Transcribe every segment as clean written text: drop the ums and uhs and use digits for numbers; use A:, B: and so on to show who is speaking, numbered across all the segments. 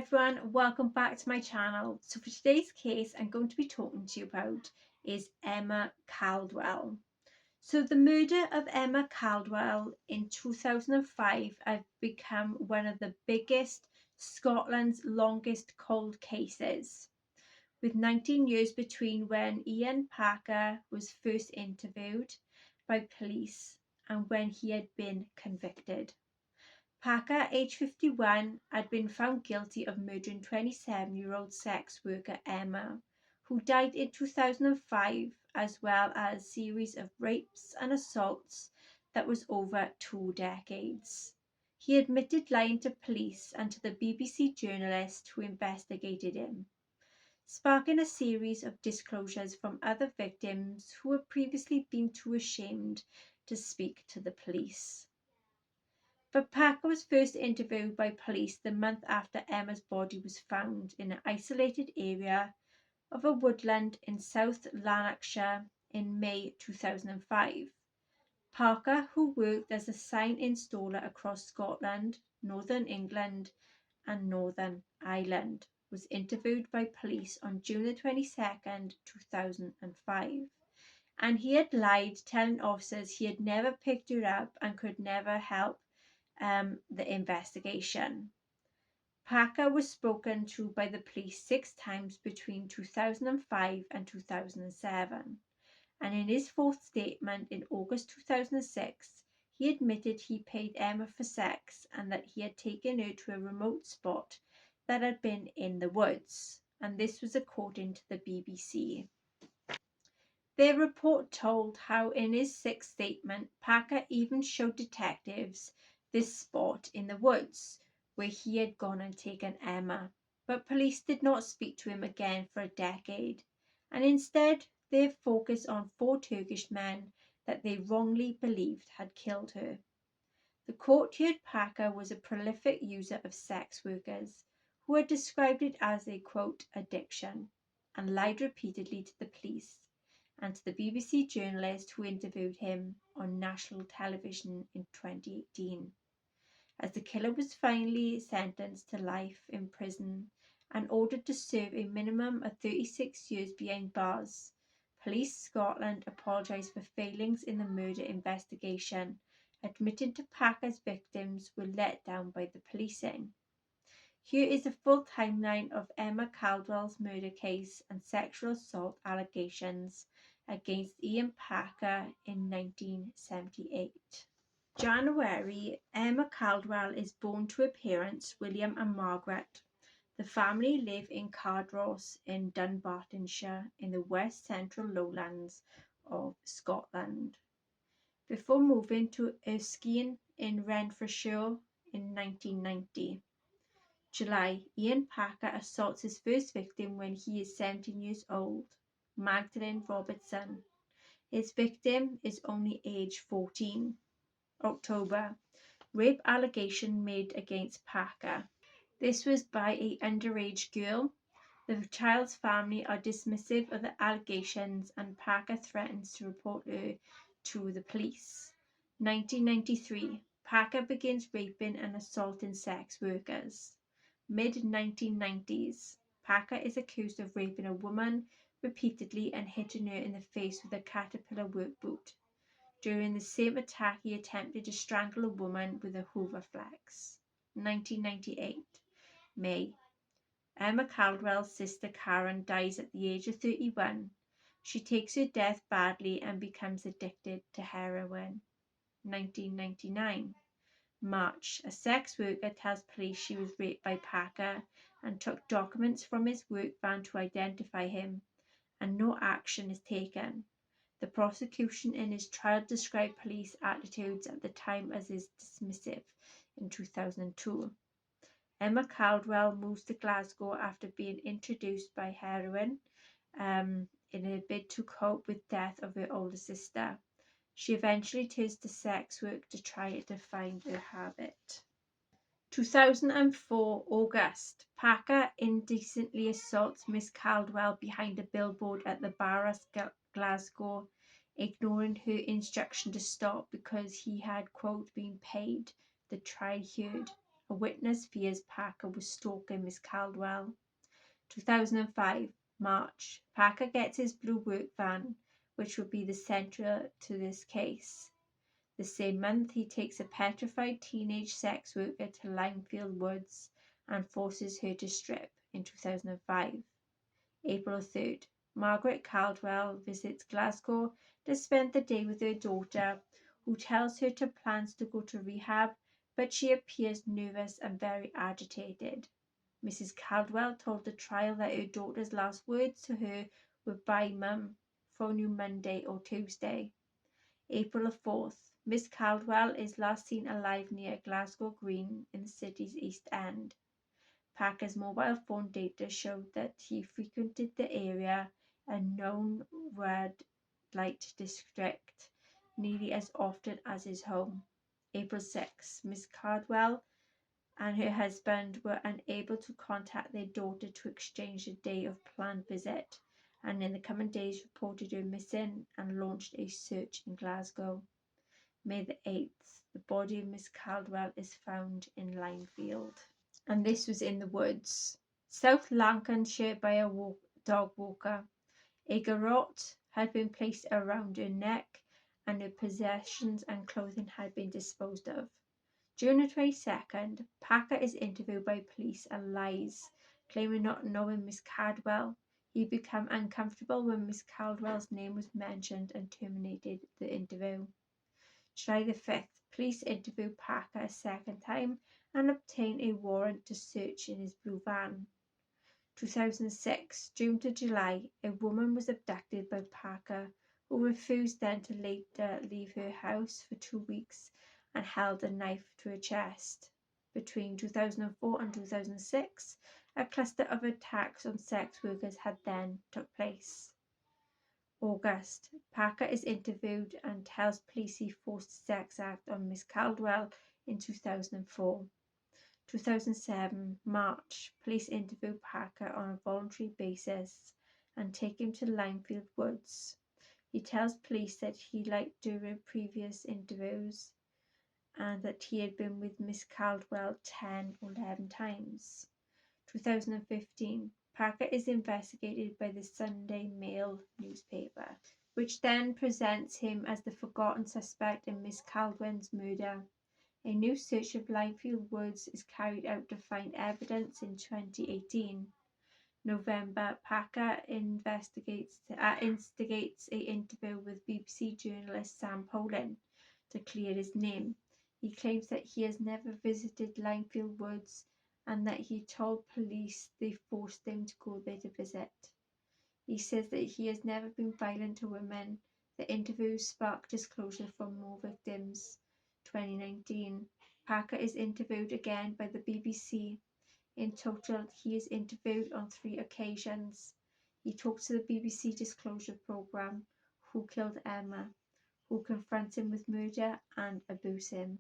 A: everyone, welcome back to my channel. So for today's case I'm going to be talking to you about is Emma Caldwell. So the murder of Emma Caldwell in 2005 have become one of the biggest, Scotland's longest cold cases, with 19 years between when Ian Parker was first interviewed by police and when he had been convicted. Parker, aged 51, had been found guilty of murdering 27-year-old sex worker Emma, who died in 2005, as well as a series of rapes and assaults that was over 2 decades. He admitted lying to police and to the BBC journalist who investigated him, sparking a series of disclosures from other victims who had previously been too ashamed to speak to the police. But Parker was first interviewed by police the month after Emma's body was found in an isolated area of a woodland in South Lanarkshire in May 2005. Parker, who worked as a sign installer across Scotland, Northern England and Northern Ireland, was interviewed by police on June 22nd, 2005. And he had lied, telling officers he had never picked her up and could never help the investigation. Parker was spoken to by the police 6 times between 2005 and 2007, and in his fourth statement in August 2006, he admitted he paid Emma for sex and that he had taken her to a remote spot that had been in the woods, and this was according to the BBC. Their report told how in his sixth statement, Parker even showed detectives this spot in the woods where he had gone and taken Emma, but police did not speak to him again for a decade, and instead they focused on 4 Turkish men that they wrongly believed had killed her. The court heard Parker was a prolific user of sex workers, who had described it as a quote addiction, and lied repeatedly to the police and to the BBC journalist who interviewed him on national television in 2018. As the killer was finally sentenced to life in prison and ordered to serve a minimum of 36 years behind bars, Police Scotland apologised for failings in the murder investigation, admitting to Parker's victims were let down by the policing. Here is a full timeline of Emma Caldwell's murder case and sexual assault allegations against Ian Parker in 1978. January, Emma Caldwell is born to her parents William and Margaret. The family live in Cardross in Dunbartonshire in the west central lowlands of Scotland, before moving to Erskine in Renfrewshire in 1990. July, Ian Parker assaults his first victim when he is 17 years old, Magdalene Robertson. His victim is only age 14. October, rape allegation made against Parker. This was by an underage girl. The child's family are dismissive of the allegations and Parker threatens to report her to the police. 1993, Parker begins raping and assaulting sex workers. Mid-1990s, Parker is accused of raping a woman repeatedly and hitting her in the face with a Caterpillar work boot. During the same attack, he attempted to strangle a woman with a Hooverflex. 1998, May. Emma Caldwell's sister Karen dies at the age of 31. She takes her death badly and becomes addicted to heroin. 1999, March. A sex worker tells police she was raped by Parker and took documents from his work van to identify him, and no action is taken. The prosecution in his trial described police attitudes at the time as dismissive in 2002. Emma Caldwell moves to Glasgow after being introduced by heroin in a bid to cope with death of her older sister. She eventually turns to sex work to try to find her habit. 2004, August. Parker indecently assaults Miss Caldwell behind a billboard at the Barras, Glasgow, ignoring her instruction to stop because he had, quote, been paid, the trial heard. A witness fears Parker was stalking Miss Caldwell. 2005, March. Parker gets his blue work van, which will be the centre to this case. The same month, he takes a petrified teenage sex worker to Limefield Woods and forces her to strip in 2005. April 3rd, Margaret Caldwell visits Glasgow to spend the day with her daughter, who tells her to plans to go to rehab, but she appears nervous and very agitated. Mrs. Caldwell told the trial that her daughter's last words to her were "Bye, Mum, phone you Monday or Tuesday." April 4th, Miss Caldwell is last seen alive near Glasgow Green in the city's East End. Parker's mobile phone data showed that he frequented the area, a known red light district, nearly as often as his home. April 6th, Miss Caldwell and her husband were unable to contact their daughter to exchange a day of planned visit, and in the coming days reported her missing and launched a search in Glasgow. May the 8th, the body of Miss Caldwell is found in Limefield. And this was in the woods. South Lancashire by a dog walker. A garrote had been placed around her neck and her possessions and clothing had been disposed of. June the 22nd, Parker is interviewed by police and lies, claiming not knowing Miss Caldwell. He became uncomfortable when Miss Caldwell's name was mentioned and terminated the interview. July the 5th, police interview Parker a second time and obtain a warrant to search in his blue van. 2006, June to July, a woman was abducted by Parker, who refused then to later leave her house for 2 weeks and held a knife to her chest. Between 2004 and 2006, a cluster of attacks on sex workers had then took place. August, Parker is interviewed and tells police he forced a sex act on Miss Caldwell in 2004. 2007, March, police interview Parker on a voluntary basis and take him to Limefield Woods. He tells police that he liked during previous interviews and that he had been with Miss Caldwell 10 or 11 times. 2015, Parker is investigated by the Sunday Mail newspaper, which then presents him as the forgotten suspect in Miss Caldwell's murder. A new search of Limefield Woods is carried out to find evidence in 2018. November, Parker instigates an interview with BBC journalist Sam Polin to clear his name. He claims that he has never visited Limefield Woods and that he told police they forced him to go there to visit. He says that he has never been violent to women. The interview sparked disclosure from more victims. 2019, Parker is interviewed again by the BBC. In total, he is interviewed on 3 occasions. He talks to the BBC Disclosure Programme, Who Killed Emma, who confronts him with murder and abuse him.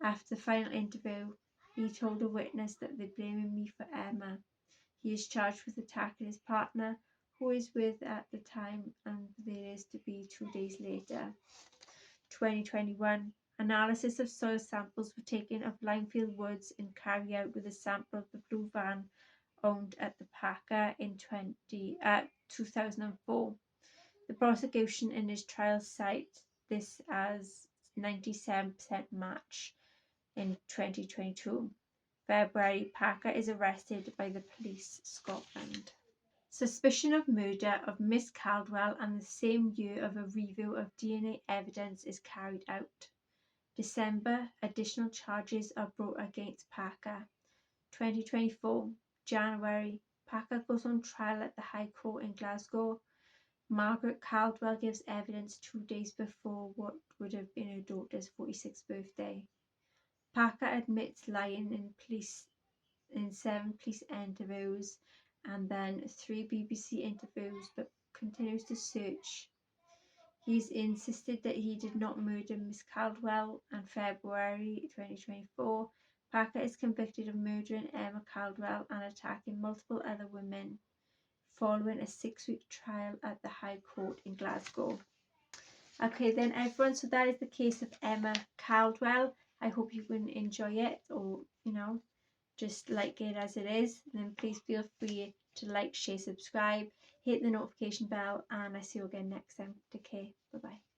A: After the final interview, he told a witness that they're blaming me for Emma. He is charged with attacking his partner, who is with at the time, and there is to be 2 days later. 2021, analysis of soil samples were taken of Limefield Woods and carried out with a sample of the blue van owned at the Parker in 2004. The prosecution in his trial cite this as 97% match. In 2022, February, Parker is arrested by the police Scotland. Suspicion of murder of Miss Caldwell, and the same year of a review of DNA evidence is carried out. December, additional charges are brought against Parker. 2024, January, Parker goes on trial at the High Court in Glasgow. Margaret Caldwell gives evidence 2 days before what would have been her daughter's 46th birthday. Parker admits lying in 7 police interviews and then 3 BBC interviews, but continues to search. He's insisted that he did not murder Miss Caldwell, and February 2024, Parker is convicted of murdering Emma Caldwell and attacking multiple other women, following a 6-week trial at the High Court in Glasgow. Okay then everyone, so that is the case of Emma Caldwell. I hope you can enjoy it, or just like it as it is. And then please feel free to like, share, subscribe, hit the notification bell, and I see you again next time. Take care. Bye bye.